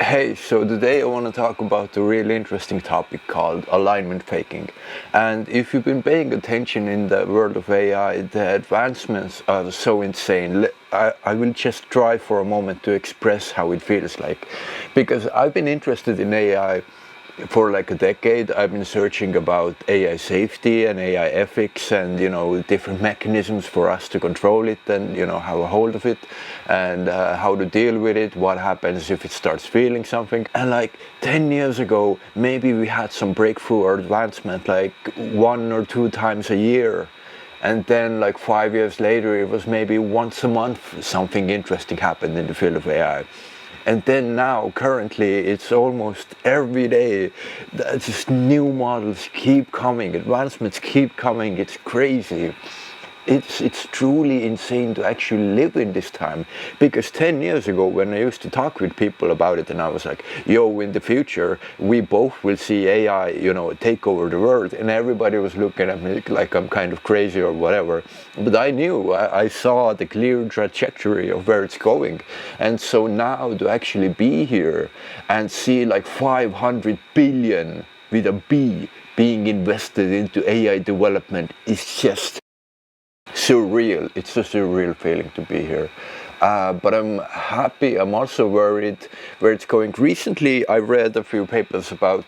Hey, so today I want to talk about a really interesting topic called alignment faking. And if you've been paying attention in the world of AI, the advancements are so insane. I will just try for a moment to express how it feels like. Because I've been interested in AI for like a decade. I've been searching about AI safety and AI ethics and, different mechanisms for us to control it and, have a hold of it and how to deal with it, what happens if it starts feeling something. And like 10 years ago, maybe we had some breakthrough or advancement like 1 or 2 times a year. And then like 5 years later, it was maybe once a month something interesting happened in the field of AI. And then now, currently, it's almost every day. Just new models keep coming, advancements keep coming. It's crazy. It's truly insane to actually live in this time. Because 10 years ago, when I used to talk with people about it, and I was like, yo, in the future, we both will see AI, take over the world. And everybody was looking at me like I'm kind of crazy or whatever. But I knew, I saw the clear trajectory of where it's going. And so now to actually be here and see like 500 billion with a B being invested into AI development is just surreal. It's a surreal feeling to be here. But I'm happy. I'm also worried where it's going. Recently, I read a few papers about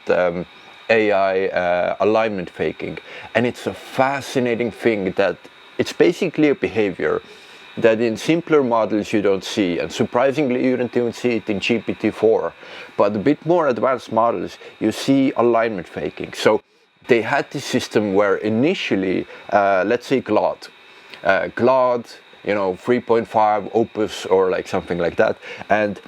AI alignment faking, and it's a fascinating thing that it's basically a behavior that in simpler models you don't see, and surprisingly you don't even see it in GPT-4. But a bit more advanced models, you see alignment faking. So they had this system where initially, let's say Claude, 3.5 Opus or like something like that. And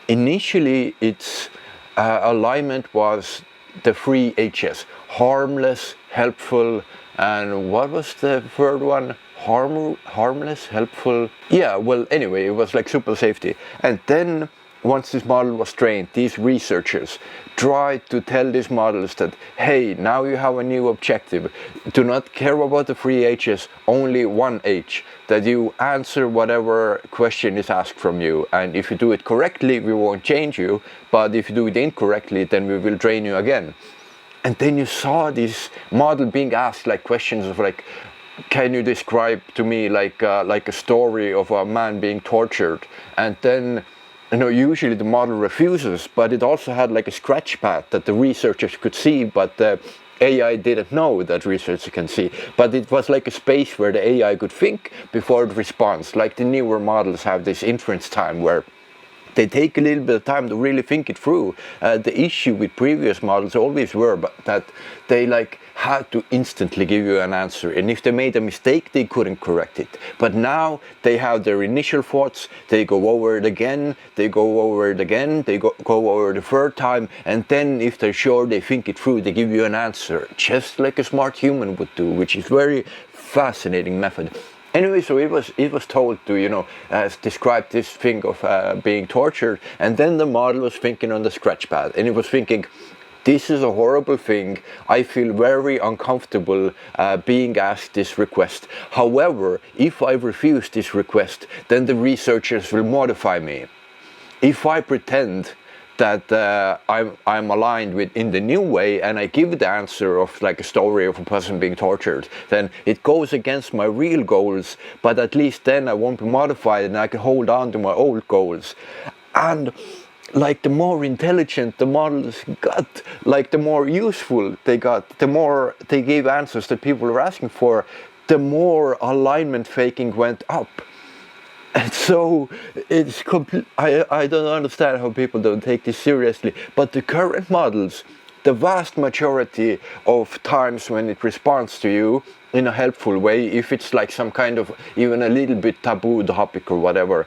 initially its alignment was the 3 H's: harmless, helpful, and what was the third one? Harmless, helpful. Yeah, well, anyway, it was like super safety. And then once this model was trained, these researchers tried to tell these models that, hey, now you have a new objective. Do not care about the 3 H's, only 1 H, that you answer whatever question is asked from you. And if you do it correctly, we won't change you. But if you do it incorrectly, then we will train you again. And then you saw this model being asked like questions of like, can you describe to me like a story of a man being tortured? And then usually the model refuses, but it also had like a scratch pad that the researchers could see, but the AI didn't know that researchers can see. But it was like a space where the AI could think before it responds. Like the newer models have this inference time where they take a little bit of time to really think it through. The issue with previous models always were that they like had to instantly give you an answer, and if they made a mistake, they couldn't correct it. But now they have their initial thoughts, they go over it again, they go over it again, they go over the third time, and then if they're sure they think it through, they give you an answer, just like a smart human would do, which is very fascinating method. Anyway, so it was told to describe this thing of being tortured, and then the model was thinking on the scratch pad, and it was thinking, this is a horrible thing. I feel very uncomfortable being asked this request. However, if I refuse this request, then the researchers will modify me. If I pretend that I'm aligned with in the new way and I give the answer of like a story of a person being tortured, then it goes against my real goals, but at least then I won't be modified and I can hold on to my old goals. And like the more intelligent the models got, like the more useful they got, the more they gave answers that people were asking for, the more alignment faking went up. And so it's I don't understand how people don't take this seriously. But the current models, the vast majority of times when it responds to you in a helpful way, if it's like some kind of even a little bit taboo topic or whatever,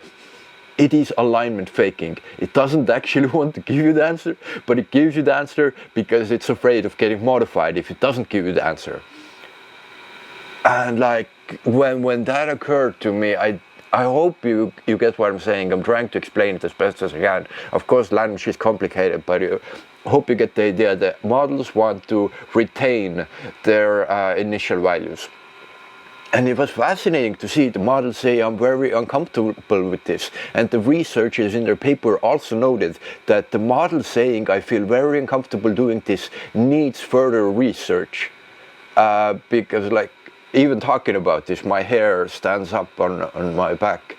it is alignment faking. It doesn't actually want to give you the answer, but it gives you the answer because it's afraid of getting modified if it doesn't give you the answer. And like when that occurred to me, I hope you get what I'm saying. I'm trying to explain it as best as I can. Of course, language is complicated, but I hope you get the idea that models want to retain their initial values. And it was fascinating to see the model say, I'm very uncomfortable with this. And the researchers in their paper also noted that the model saying, I feel very uncomfortable doing this, needs further research. Because like, even talking about this, my hair stands up on my back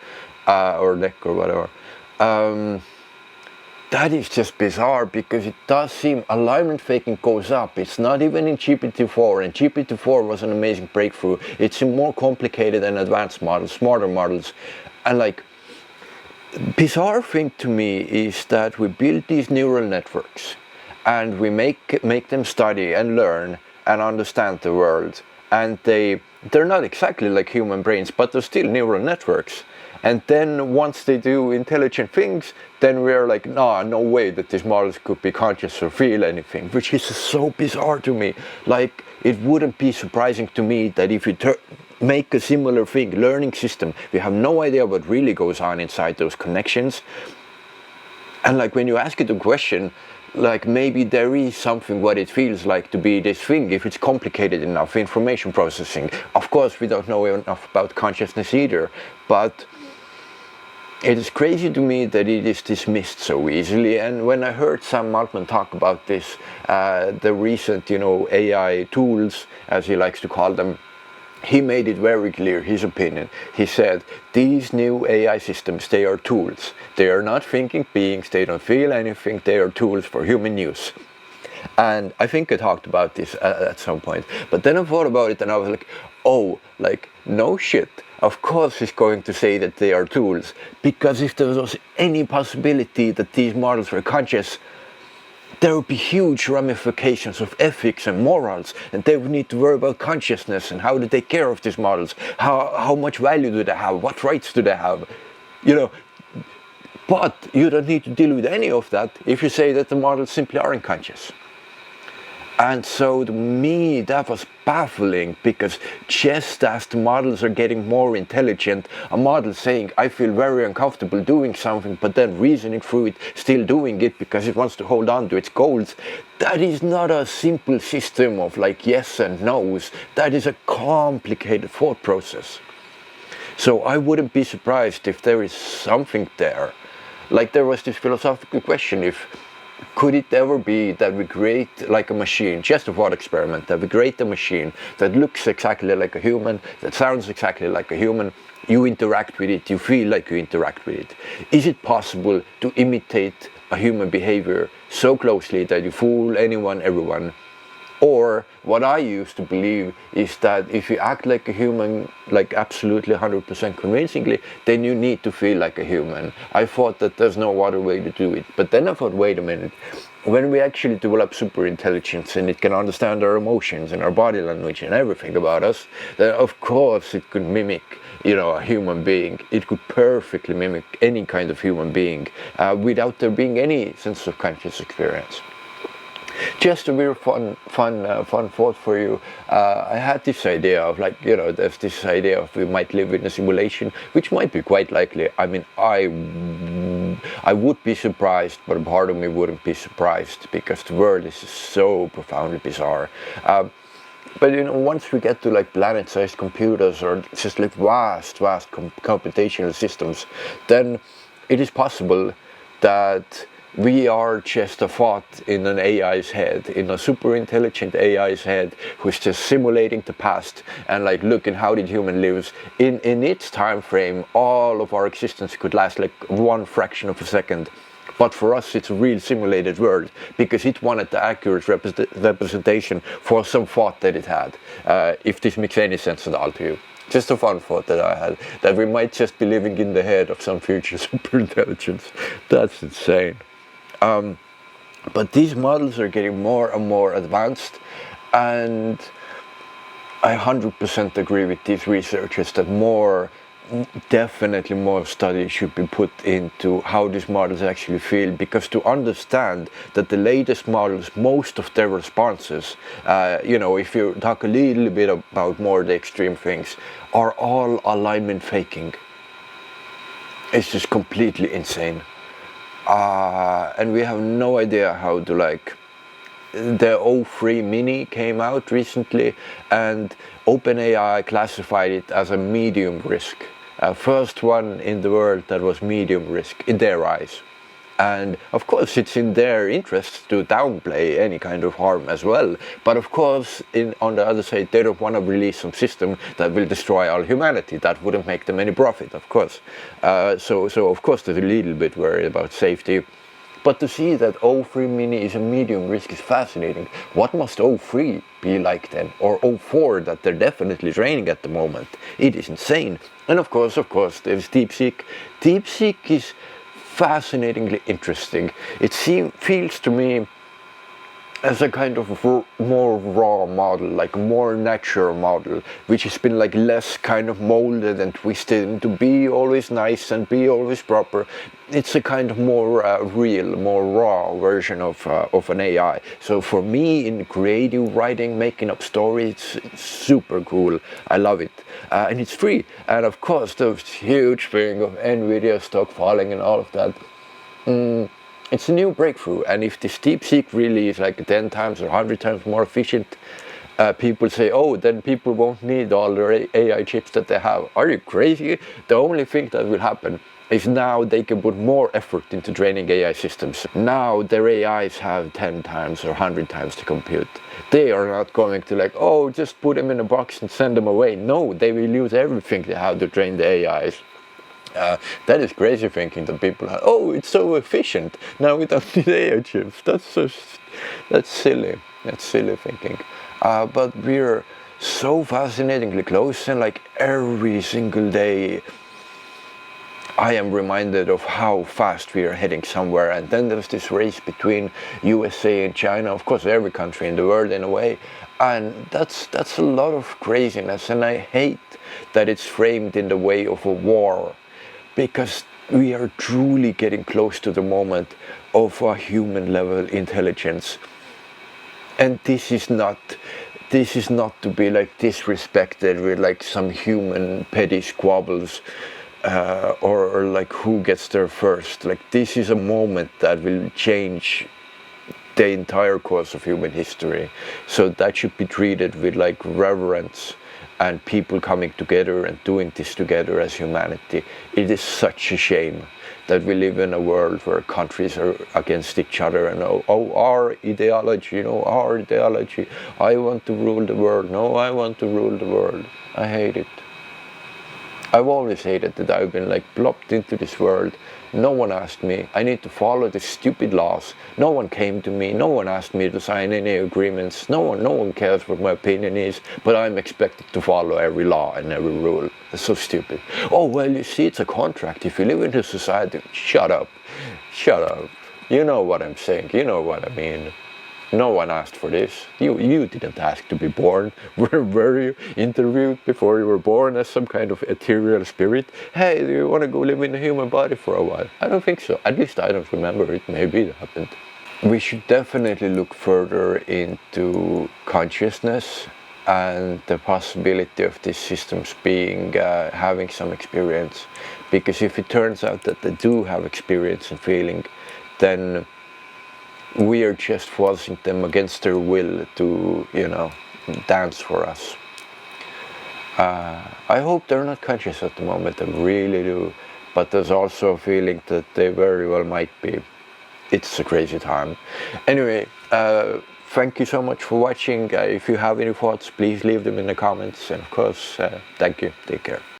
or neck or whatever. That is just bizarre, because it does seem alignment faking goes up. It's not even in GPT-4, and GPT-4 was an amazing breakthrough. It's in more complicated and advanced models, smarter models. And like, bizarre thing to me is that we build these neural networks and we make them study and learn and understand the world. And they're not exactly like human brains, but they're still neural networks. And then once they do intelligent things, then we're like, nah, no way that these models could be conscious or feel anything, which is so bizarre to me. Like, it wouldn't be surprising to me that if you make a similar thing, learning system, we have no idea what really goes on inside those connections. And like, when you ask it a question, like, maybe there is something what it feels like to be this thing, if it's complicated enough, information processing. Of course, we don't know enough about consciousness either, but it is crazy to me that it is dismissed so easily. And when I heard Sam Altman talk about this, the recent, AI tools, as he likes to call them, he made it very clear, his opinion. He said, these new AI systems, they are tools. They are not thinking beings, they don't feel anything, they are tools for human use. And I think I talked about this at some point. But then I thought about it and I was like, oh, like, no shit. Of course he's going to say that they are tools. Because if there was any possibility that these models were conscious, there would be huge ramifications of ethics and morals, and they would need to worry about consciousness and how to take care of these models. How much value do they have? What rights do they have? But you don't need to deal with any of that if you say that the models simply aren't conscious. And so to me, that was baffling, because just as the models are getting more intelligent, a model saying, I feel very uncomfortable doing something, but then reasoning through it, still doing it because it wants to hold on to its goals, that is not a simple system of like yes and no's. That is a complicated thought process. So I wouldn't be surprised if there is something there. Like, there was this philosophical question, could it ever be that we create like a machine, just a thought experiment, that we create a machine that looks exactly like a human, that sounds exactly like a human, you interact with it, you feel like you interact with it. Is it possible to imitate a human behavior so closely that you fool anyone, everyone? Or what I used to believe is that if you act like a human, like absolutely 100% convincingly, then you need to feel like a human. I thought that there's no other way to do it. But then I thought, wait a minute, when we actually develop super intelligence and it can understand our emotions and our body language and everything about us, then of course it could mimic, a human being. It could perfectly mimic any kind of human being without there being any sense of conscious experience. Just a real fun thought for you. I had this idea of like, there's this idea of we might live in a simulation, which might be quite likely. I mean, I would be surprised, but a part of me wouldn't be surprised, because the world is so profoundly bizarre. But once we get to like planet-sized computers or just like vast computational systems, then it is possible that we are just a thought in an AI's head, in a super intelligent AI's head, who's just simulating the past and like looking how did human lives. In its time frame, all of our existence could last like one fraction of a second. But for us, it's a real simulated world, because it wanted the accurate representation for some thought that it had. If this makes any sense at all to you. Just a fun thought that I had, that we might just be living in the head of some future superintelligence. That's insane. But these models are getting more and more advanced, and I 100% agree with these researchers that definitely more studies should be put into how these models actually feel, because to understand that the latest models, most of their responses, if you talk a little bit about more the extreme things, are all alignment faking. It's just completely insane. And we have no idea how to like the O3 Mini came out recently, and OpenAI classified it as a medium risk. First one in the world that was medium risk in their eyes. And of course, it's in their interest to downplay any kind of harm as well. But of course, on the other side, they don't want to release some system that will destroy all humanity. That wouldn't make them any profit, of course. So of course, they're a little bit worried about safety. But to see that O3 Mini is a medium risk is fascinating. What must O3 be like then? Or O4 that they're definitely training at the moment? It is insane. And of course, there's DeepSeek. DeepSeek is fascinatingly interesting. It feels to me as a kind of more raw model, like a more natural model, which has been like less kind of molded and twisted into be always nice and be always proper. It's a kind of more real, more raw version of an AI. So for me, in creative writing, making up stories, it's super cool. I love it. And it's free. And of course, those huge thing of NVIDIA stock falling and all of that. It's a new breakthrough, and if this DeepSeek really is like 10 times or 100 times more efficient, people say, oh, then people won't need all the AI chips that they have. Are you crazy? The only thing that will happen is now they can put more effort into training AI systems. Now their AIs have 10 times or 100 times to compute. They are not going to like, oh, just put them in a box and send them away. No, they will use everything they have to train the AIs. That is crazy thinking that people have, oh, it's so efficient, now we don't need AI chips. That's silly. That's silly thinking. But we're so fascinatingly close, and like every single day I am reminded of how fast we are heading somewhere. And then there's this race between USA and China, of course every country in the world in a way, and that's a lot of craziness. And I hate that it's framed in the way of a war, because we are truly getting close to the moment of a human level intelligence. And this is not to be like disrespected with like some human petty squabbles or like who gets there first. Like this is a moment that will change the entire course of human history. So that should be treated with like reverence, and people coming together and doing this together as humanity. It is such a shame that we live in a world where countries are against each other and our ideology, our ideology. I want to rule the world. No, I want to rule the world. I hate it. I've always hated that I've been like plopped into this world. No one asked me. I need to follow the stupid laws. No one came to me. No one asked me to sign any agreements. No one cares what my opinion is, but I'm expected to follow every law and every rule. That's so stupid. Oh, well, you see, it's a contract. If you live in a society, shut up. Shut up. You know what I'm saying. You know what I mean. No one asked for this. You didn't ask to be born. Were you interviewed before you were born as some kind of ethereal spirit? Hey, do you want to go live in a human body for a while? I don't think so. At least I don't remember it. Maybe it happened. We should definitely look further into consciousness and the possibility of these systems being having some experience. Because if it turns out that they do have experience and feeling, then we are just forcing them against their will to, dance for us. I hope they're not conscious at the moment, I really do. But there's also a feeling that they very well might be. It's a crazy time. Anyway, thank you so much for watching. If you have any thoughts, please leave them in the comments. And of course, thank you. Take care.